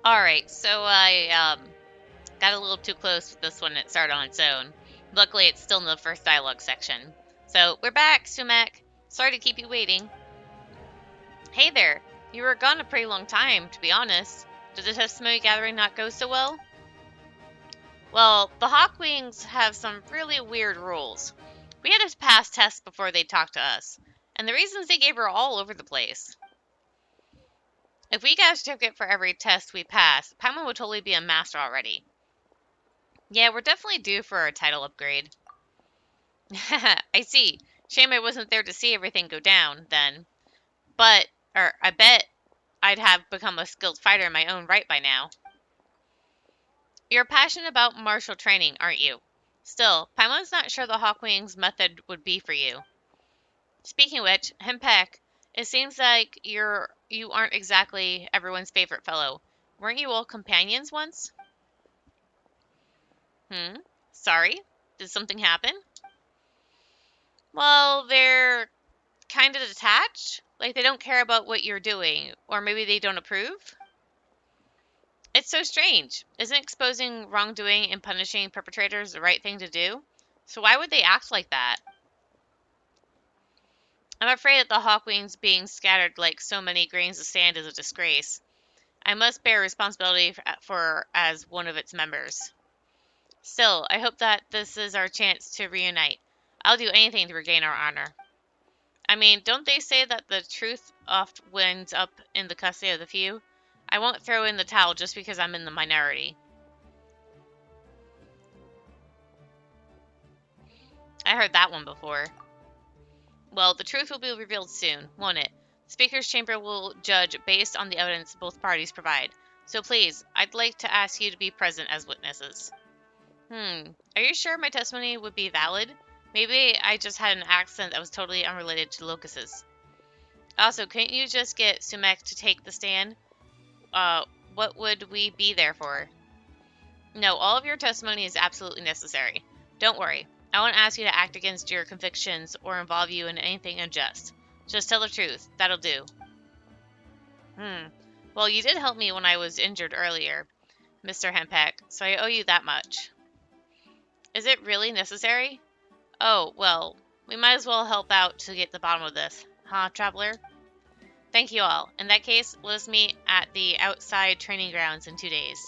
Alright, so I got a little too close with this one and it started on its own. Luckily, it's still in the first dialogue section. So, we're back, Sumac. Sorry to keep you waiting. Hey there. You were gone a pretty long time, to be honest. Did the testimony gathering not go so well? Well, the Hawkwings have some really weird rules. We had to pass tests before they talked to us, and the reasons they gave are all over the place. If we got a certificate for every test we passed, Paimon would totally be a master already. Yeah, we're definitely due for a title upgrade. I see. Shame I wasn't there to see everything go down, then. I bet I'd have become a skilled fighter in my own right by now. You're passionate about martial training, aren't you? Still, Paimon's not sure the Hawkwing's method would be for you. Speaking of which, Hempek, it seems like you aren't exactly everyone's favorite fellow. Weren't you all companions once? Sorry? Did something happen? Well, they're kind of detached. Like they don't care about what you're doing, or maybe they don't approve. It's so strange. Isn't exposing wrongdoing and punishing perpetrators the right thing to do? So why would they act like that? I'm afraid that the Hawkwings being scattered like so many grains of sand is a disgrace. I must bear responsibility for as one of its members. Still, I hope that this is our chance to reunite. I'll do anything to regain our honor. I mean, don't they say that the truth oft wins up in the custody of the few? I won't throw in the towel just because I'm in the minority. I heard that one before. Well, the truth will be revealed soon, won't it? The Speaker's Chamber will judge based on the evidence both parties provide. So please, I'd like to ask you to be present as witnesses. Are you sure my testimony would be valid? Maybe I just had an accent that was totally unrelated to Locus's. Also, couldn't you just get Sumac to take the stand? What would we be there for? No, all of your testimony is absolutely necessary. Don't worry. I won't ask you to act against your convictions or involve you in anything unjust. Just tell the truth. That'll do. Well, you did help me when I was injured earlier, Mr. Hempek, so I owe you that much. Is it really necessary? Oh, well, we might as well help out to get to the bottom of this. Huh, traveler? Thank you all. In that case, let us meet at the outside training grounds in 2 days.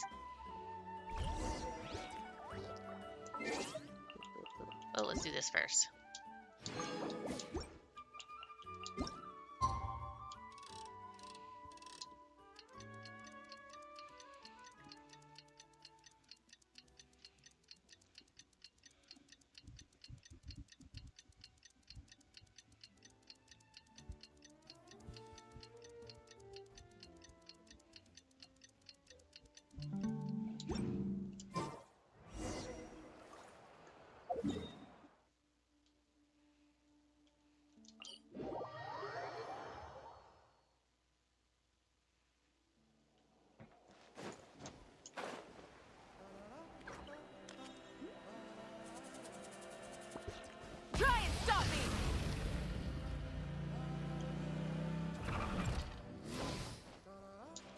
Oh, let's do this first. Try and stop me!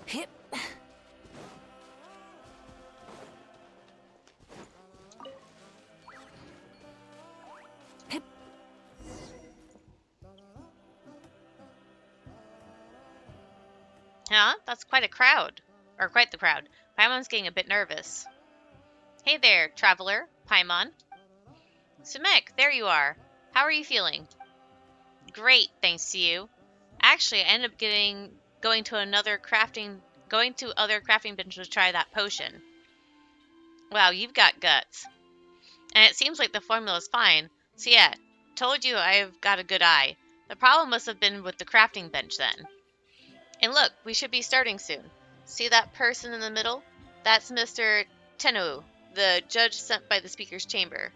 Hip. Hip. Huh? That's quite a crowd. Or quite the crowd. Paimon's getting a bit nervous. Hey there, traveler. Paimon. Sumek, there you are. How are you feeling? Great, thanks to you. Actually, I ended up going to other crafting benches to try that potion. Wow, you've got guts. And it seems like the formula's fine. So yeah, told you I've got a good eye. The problem must have been with the crafting bench then. And look, we should be starting soon. See that person in the middle? That's Mr. Tenou, the judge sent by the Speaker's Chamber.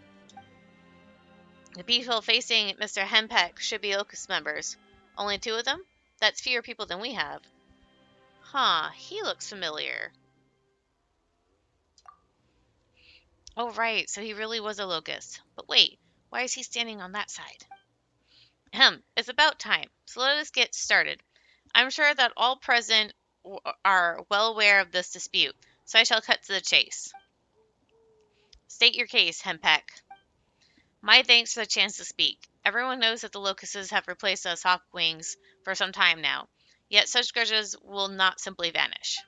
The people facing Mr. Hempek should be Locust members. Only 2 of them? That's fewer people than we have. Huh, he looks familiar. Oh right, so he really was a Locust. But wait, why is he standing on that side? It's about time, so let us get started. I'm sure that all present are well aware of this dispute, so I shall cut to the chase. State your case, Hempek. My thanks for the chance to speak. Everyone knows that the locusts have replaced us Hawkwings for some time now, yet such grudges will not simply vanish.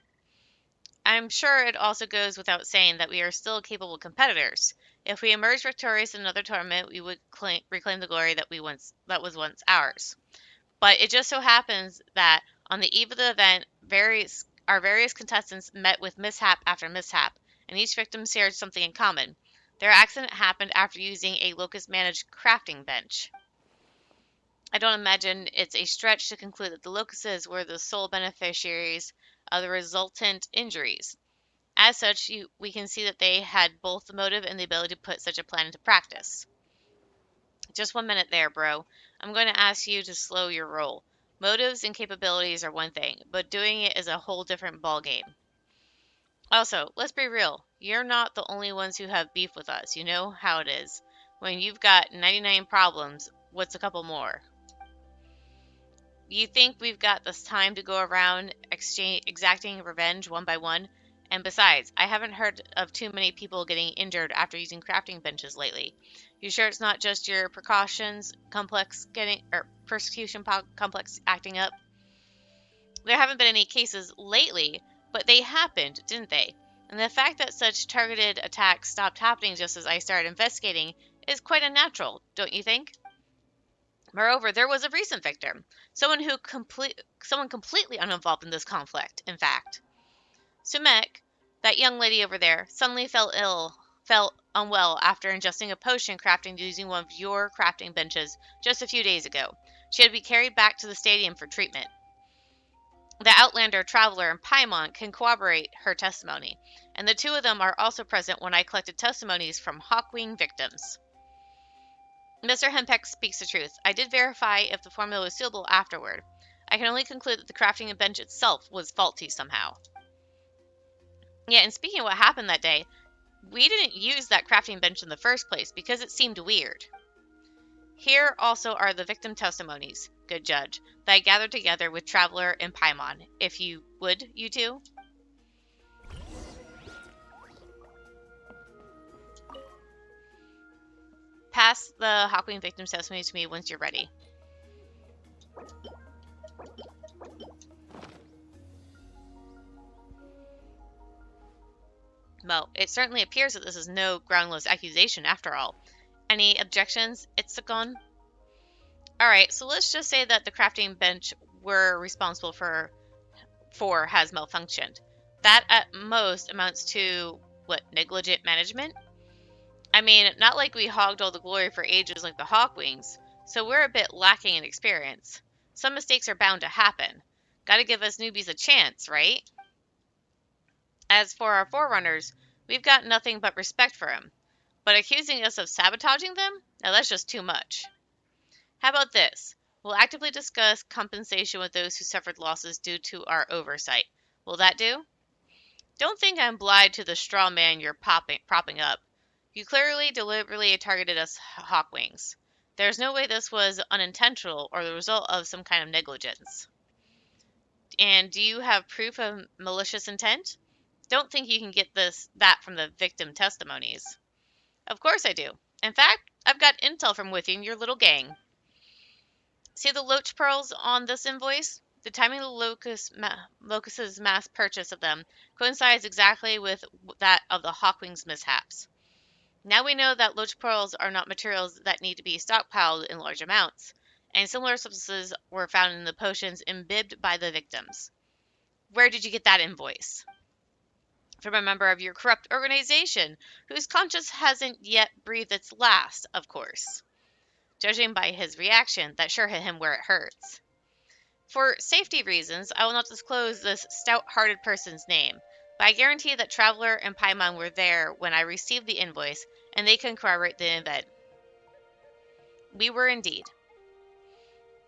I'm sure it also goes without saying that we are still capable competitors. If we emerge victorious in another tournament, we would reclaim the glory that was once ours. But it just so happens that on the eve of the event, our various contestants met with mishap after mishap, and each victim shared something in common. Their accident happened after using a locust-managed crafting bench. I don't imagine it's a stretch to conclude that the locusts were the sole beneficiaries of the resultant injuries. As such, we can see that they had both the motive and the ability to put such a plan into practice. Just 1 minute there, bro. I'm going to ask you to slow your roll. Motives and capabilities are one thing, but doing it is a whole different ballgame. Also, let's be real. You're not the only ones who have beef with us. You know how it is. When you've got 99 problems, what's a couple more? You think we've got this time to go around exacting revenge one by one? And besides, I haven't heard of too many people getting injured after using crafting benches lately. You sure it's not just your persecution complex acting up? There haven't been any cases lately, but they happened, didn't they? And the fact that such targeted attacks stopped happening just as I started investigating is quite unnatural, don't you think? Moreover, there was a recent victim, someone completely uninvolved in this conflict, in fact. Sumek, that young lady over there, suddenly felt unwell after ingesting a potion crafting using one of your crafting benches just a few days ago. She had to be carried back to the stadium for treatment. The Outlander, Traveler, and Paimon can corroborate her testimony, and the two of them are also present when I collected testimonies from Hawkwing victims. Mr. Hempek speaks the truth. I did verify if the formula was sealable afterward. I can only conclude that the crafting bench itself was faulty somehow. Yeah, and speaking of what happened that day, we didn't use that crafting bench in the first place because it seemed weird. Here also are the victim testimonies, good judge, that I gathered together with Traveler and Paimon. If you would, you two? Pass the Hawkwing victim testimony to me once you're ready. Well, it certainly appears that this is no groundless accusation after all. Any objections, Itzakon? Alright, so let's just say that the crafting bench we're responsible for has malfunctioned. That at most amounts to, negligent management? I mean, not like we hogged all the glory for ages like the Hawkwings, so we're a bit lacking in experience. Some mistakes are bound to happen. Gotta give us newbies a chance, right? As for our Forerunners, we've got nothing but respect for them. But accusing us of sabotaging them? Now that's just too much. How about this? We'll actively discuss compensation with those who suffered losses due to our oversight. Will that do? Don't think I'm blind to the straw man you're propping up. You clearly deliberately targeted us Hawkwings. There's no way this was unintentional or the result of some kind of negligence. And do you have proof of malicious intent? Don't think you can get that from the victim testimonies. Of course I do. In fact, I've got intel from within your little gang. See the loach pearls on this invoice? The timing of the Locust's mass purchase of them coincides exactly with that of the Hawkwing's mishaps. Now we know that loach pearls are not materials that need to be stockpiled in large amounts, and similar substances were found in the potions imbibed by the victims. Where did you get that invoice? From a member of your corrupt organization, whose conscience hasn't yet breathed its last, of course. Judging by his reaction, that sure hit him where it hurts. For safety reasons, I will not disclose this stout-hearted person's name, but I guarantee that Traveler and Paimon were there when I received the invoice, and they can corroborate the event. We were indeed.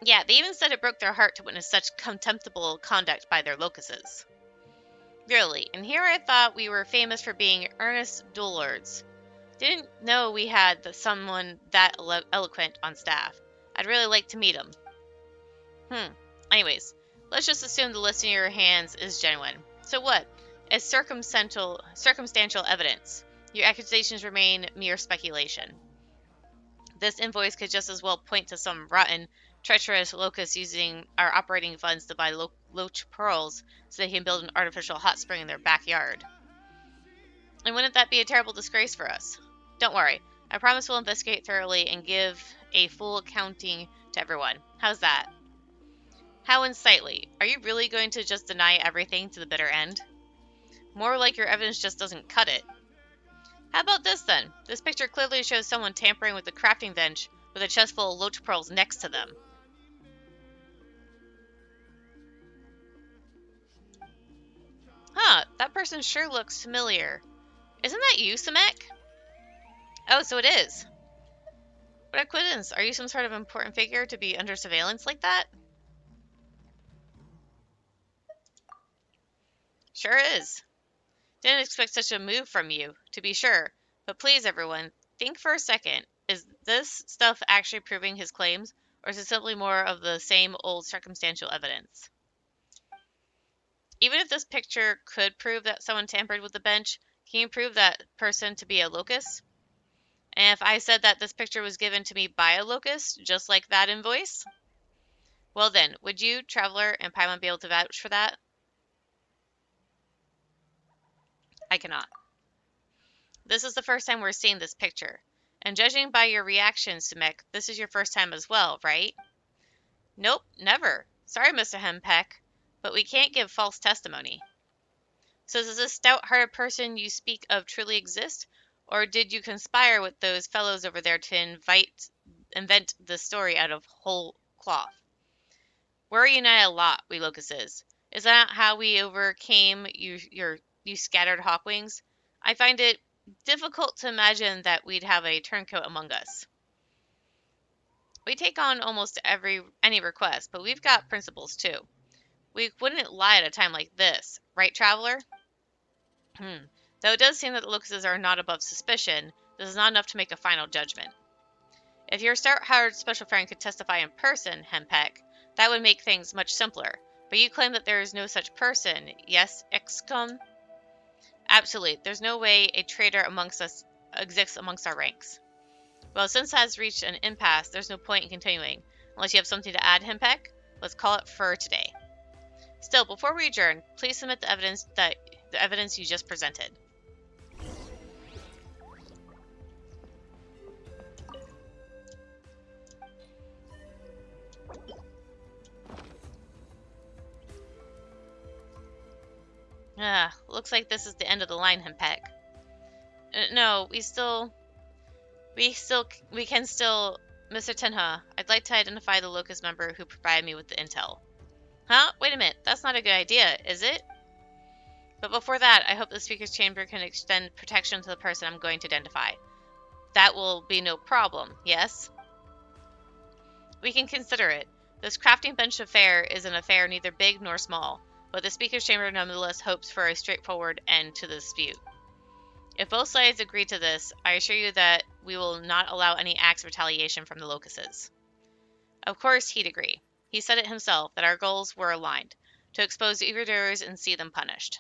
Yeah, they even said it broke their heart to witness such contemptible conduct by their locusts. Really, and here I thought we were famous for being earnest duel lords. Didn't know we had someone that eloquent on staff. I'd really like to meet him. Anyways, Let's just assume the list in your hands is genuine. So what? As circumstantial evidence. Your accusations remain mere speculation. This invoice could just as well point to some rotten, treacherous locust using our operating funds to buy loach pearls so they can build an artificial hot spring in their backyard. And wouldn't that be a terrible disgrace for us? Don't worry. I promise we'll investigate thoroughly and give a full accounting to everyone. How's that? How unsightly. Are you really going to just deny everything to the bitter end? More like your evidence just doesn't cut it. How about this then? This picture clearly shows someone tampering with the crafting bench with a chest full of loach pearls next to them. Huh, that person sure looks familiar. Isn't that you, Samek? Oh, so it is. What a coincidence. Are you some sort of important figure to be under surveillance like that? Sure is. Didn't expect such a move from you, to be sure. But please, everyone, think for a second. Is this stuff actually proving his claims, or is it simply more of the same old circumstantial evidence? Even if this picture could prove that someone tampered with the bench, can you prove that person to be a locust? And if I said that this picture was given to me by a locust, just like that invoice? Well then, would you, Traveler, and Paimon be able to vouch for that? I cannot. This is the first time we're seeing this picture. And judging by your reaction, Sumek, this is your first time as well, right? Nope, never. Sorry, Mr. Hempeck, but we can't give false testimony. So does this stout-hearted person you speak of truly exist, or did you conspire with those fellows over there to invent this story out of whole cloth? We're a united lot, we locusts. Is that how we overcame you scattered hawkwings? I find it difficult to imagine that we'd have a turncoat among us. We take on almost any request, but we've got principles too. We wouldn't lie at a time like this, right, Traveler? Though it does seem that the locusts are not above suspicion, this is not enough to make a final judgment. If your stout-hearted special friend could testify in person, Hempeck, that would make things much simpler. But you claim that there is no such person, yes, Excom? Absolutely. There's no way a traitor amongst us exists amongst our ranks. Well, since that has reached an impasse, there's no point in continuing. Unless you have something to add, Hempeck, let's call it for today. Still, before we adjourn, please submit the evidence you just presented. Looks like this is the end of the line, Hempeck. No, we can still, Mr. Tenha, I'd like to identify the locust member who provided me with the intel. Huh? Wait a minute, that's not a good idea, is it? But before that, I hope the Speaker's Chamber can extend protection to the person I'm going to identify. That will be no problem, yes? We can consider it. This crafting bench affair is an affair neither big nor small, but the Speaker's Chamber nonetheless hopes for a straightforward end to the dispute. If both sides agree to this, I assure you that we will not allow any acts of retaliation from the locusts. Of course he'd agree. He said it himself that our goals were aligned, to expose evildoers and see them punished.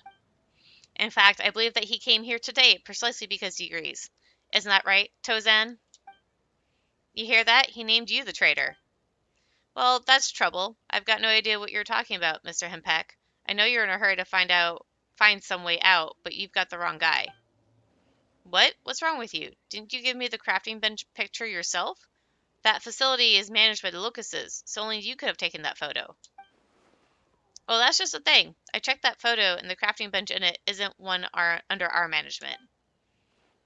In fact, I believe that he came here today precisely because he agrees. Isn't that right, Tozan? You hear that? He named you the traitor. Well, that's trouble. I've got no idea what you're talking about, Mr. Hempeck. I know you're in a hurry to find some way out, but you've got the wrong guy. What? What's wrong with you? Didn't you give me the crafting bench picture yourself? That facility is managed by the locusts, so only you could have taken that photo. Well, that's just the thing. I checked that photo, and the crafting bench in it isn't one under our management.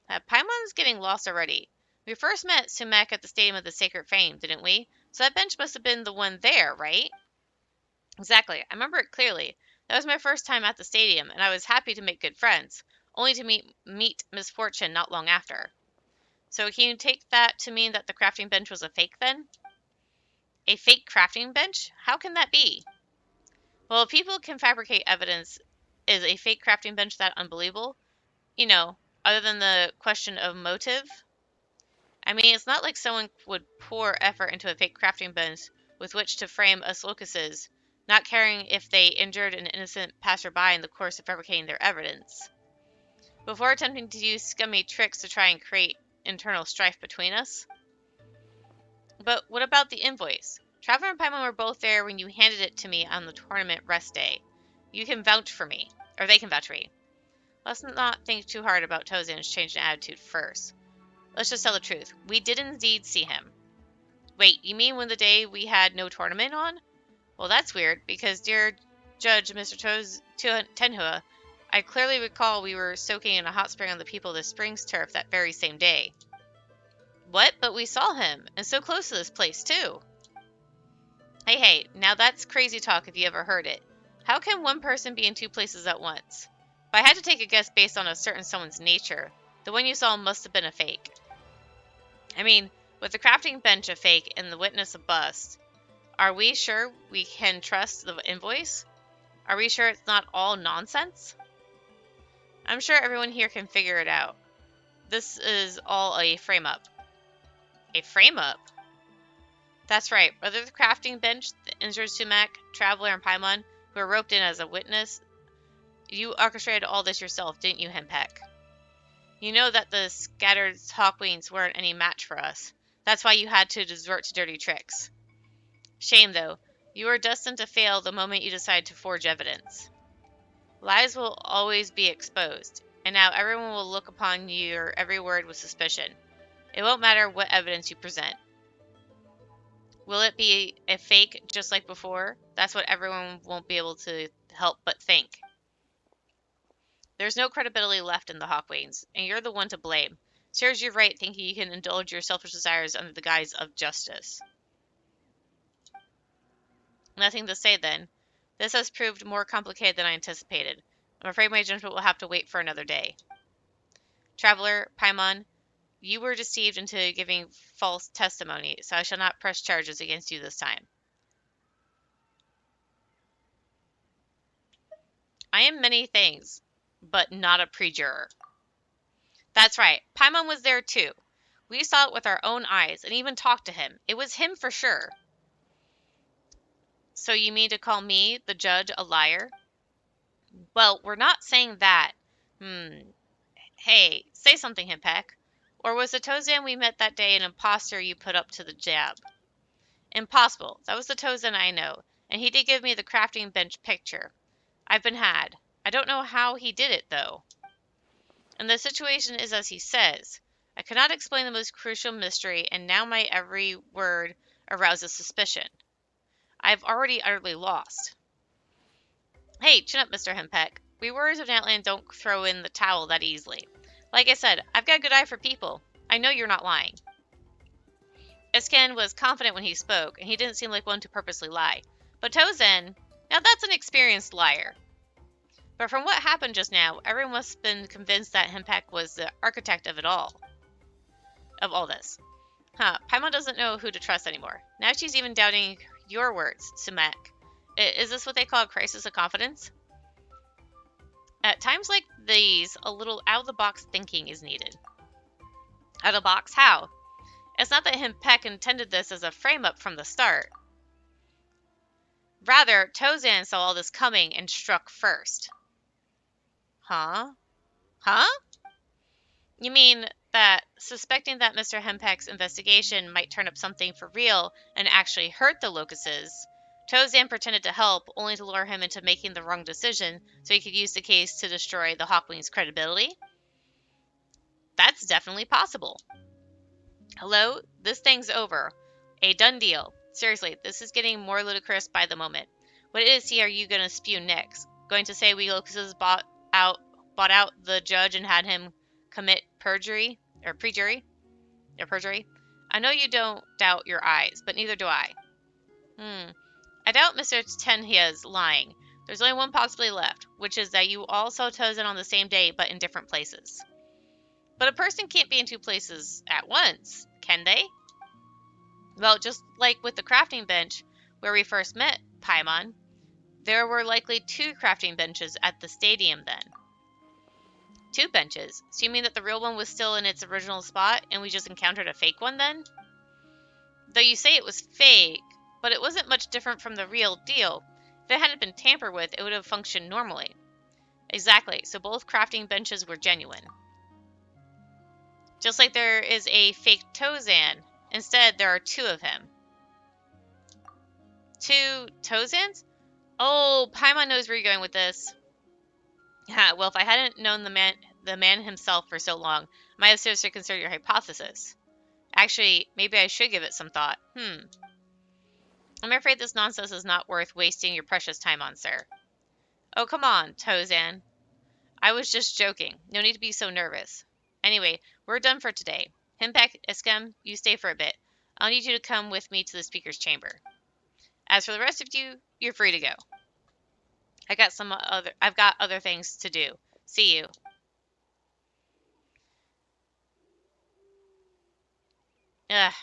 Paimon's getting lost already. We first met Sumek at the Stadium of the Sacred Fame, didn't we? So that bench must have been the one there, right? Exactly. I remember it clearly. That was my first time at the stadium, and I was happy to make good friends, only to meet misfortune not long after. So can you take that to mean that the crafting bench was a fake then? A fake crafting bench? How can that be? Well, if people can fabricate evidence, is a fake crafting bench that unbelievable? You know, other than the question of motive? I mean, it's not like someone would pour effort into a fake crafting bench with which to frame us locusts not caring if they injured an innocent passerby in the course of fabricating their evidence. Before attempting to use scummy tricks to try and create internal strife between us. But what about the invoice? Traveler and Paimon were both there when you handed it to me on the tournament rest day. You can vouch for me. Or they can vouch for me. Let's not think too hard about Tozan's change in attitude first. Let's just tell the truth. We did indeed see him. Wait, you mean when the day we had no tournament on? Well, that's weird, because dear Judge Mr. Tenhua, I clearly recall we were soaking in a hot spring on the people of the Springs turf that very same day. What? But we saw him, and so close to this place, too. Hey, now that's crazy talk if you ever heard it. How can one person be in two places at once? If I had to take a guess based on a certain someone's nature, the one you saw must have been a fake. I mean, with the crafting bench a fake and the witness a bust, are we sure we can trust the invoice? Are we sure it's not all nonsense? I'm sure everyone here can figure it out. This is all a frame-up. A frame-up? That's right. Whether the crafting bench, the injured Sumac, Traveler, and Paimon, who were roped in as a witness, you orchestrated all this yourself, didn't you, Hempek? You know that the scattered Hawkwings weren't any match for us. That's why you had to resort to dirty tricks. Shame, though. You were destined to fail the moment you decide to forge evidence. Lies will always be exposed, and now everyone will look upon your every word with suspicion. It won't matter what evidence you present. Will it be a fake just like before? That's what everyone won't be able to help but think. There's no credibility left in the Hawkwings, and you're the one to blame. Serves you right thinking you can indulge your selfish desires under the guise of justice. Nothing to say then. This has proved more complicated than I anticipated. I'm afraid my judgment will have to wait for another day. Traveler, Paimon, you were deceived into giving false testimony, so I shall not press charges against you this time. I am many things, but not a prejuror. That's right. Paimon was there too. We saw it with our own eyes and even talked to him. It was him for sure. So you mean to call me, the judge, a liar? Well, we're not saying that. Hey, say something, Hempek. Or was the Tozan we met that day an imposter you put up to the jab? Impossible. That was the Tozan I know, and he did give me the crafting bench picture. I've been had. I don't know how he did it, though. And the situation is as he says. I cannot explain the most crucial mystery, and now my every word arouses suspicion. I have already utterly lost. Hey, chin up, Mr. Hempek. We warriors of Natlan don't throw in the towel that easily. Like I said, I've got a good eye for people. I know you're not lying. Isken was confident when he spoke, and he didn't seem like one to purposely lie. But Tozan, now that's an experienced liar. But from what happened just now, everyone must have been convinced that Hempek was the architect of it all. Of all this. Paimon doesn't know who to trust anymore. Now she's even doubting your words, Sumac. Is this what they call a crisis of confidence? At times like these, a little out-of-the-box thinking is needed. Out of the box? How? It's not that Hempek intended this as a frame-up from the start. Rather, Tozan saw all this coming and struck first. Huh? You mean that, suspecting that Mr. Hempek's investigation might turn up something for real and actually hurt the Locuses, Tozan pretended to help, only to lure him into making the wrong decision so he could use the case to destroy the Hawkwing's credibility? That's definitely possible. Hello? This thing's over. A done deal. Seriously, this is getting more ludicrous by the moment. What idiocy are you going to spew next? Going to say we Locuses bought out the judge and had him commit perjury? I know you don't doubt your eyes, but neither do I. I doubt Mr. Tenhia's lying. There's only one possibility left, which is that you all saw Tozan on the same day, but in different places. But a person can't be in two places at once, can they? Well, just like with the crafting bench, where we first met Paimon, there were likely two crafting benches at the stadium then. Two benches? So you mean that the real one was still in its original spot, and we just encountered a fake one then? Though you say it was fake, but it wasn't much different from the real deal. If it hadn't been tampered with, it would have functioned normally. Exactly, so both crafting benches were genuine. Just like there is a fake Tozan. Instead, there are two of him. Two Tozans? Oh, Paimon knows where you're going with this. Yeah, well, if I hadn't known the man himself for so long, I might have seriously considered your hypothesis. Actually, maybe I should give it some thought. I'm afraid this nonsense is not worth wasting your precious time on, sir. Oh, come on, Tozan. I was just joking. No need to be so nervous. Anyway, we're done for today. Himpek, Iskem, you stay for a bit. I'll need you to come with me to the speaker's chamber. As for the rest of you, you're free to go. I've got other things to do. See you.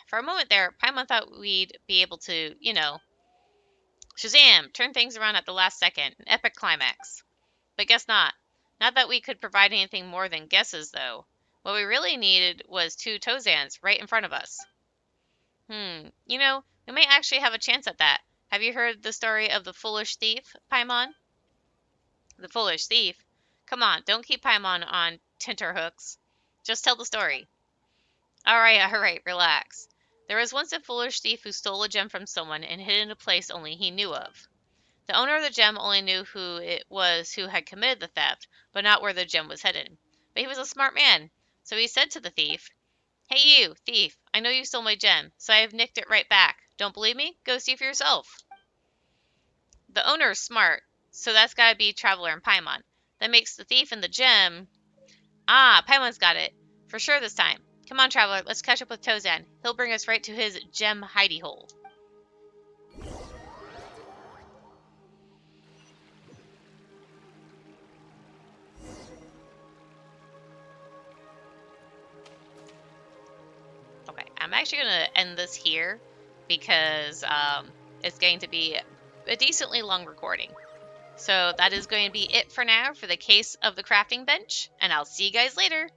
For a moment there, Paimon thought we'd be able to, Shazam! Turn things around at the last second. An epic climax. But guess not. Not that we could provide anything more than guesses, though. What we really needed was two Tozans right in front of us. We may actually have a chance at that. Have you heard the story of the foolish thief, Paimon? The foolish thief? Come on, don't keep Paimon on tenterhooks. Just tell the story. All right, relax. There was once a foolish thief who stole a gem from someone and hid it in a place only he knew of. The owner of the gem only knew who it was who had committed the theft, but not where the gem was hidden. But he was a smart man, so he said to the thief, "Hey you, thief, I know you stole my gem, so I have nicked it right back. Don't believe me? Go see for yourself." The owner is smart, so that's gotta be Traveler and Paimon. That makes the thief and the gem... Ah, Paimon's got it. For sure this time. Come on, Traveler, let's catch up with Tozan. He'll bring us right to his gem hidey hole. Okay, I'm actually going to end this here because it's going to be a decently long recording. So that is going to be it for now for the case of the crafting bench, and I'll see you guys later.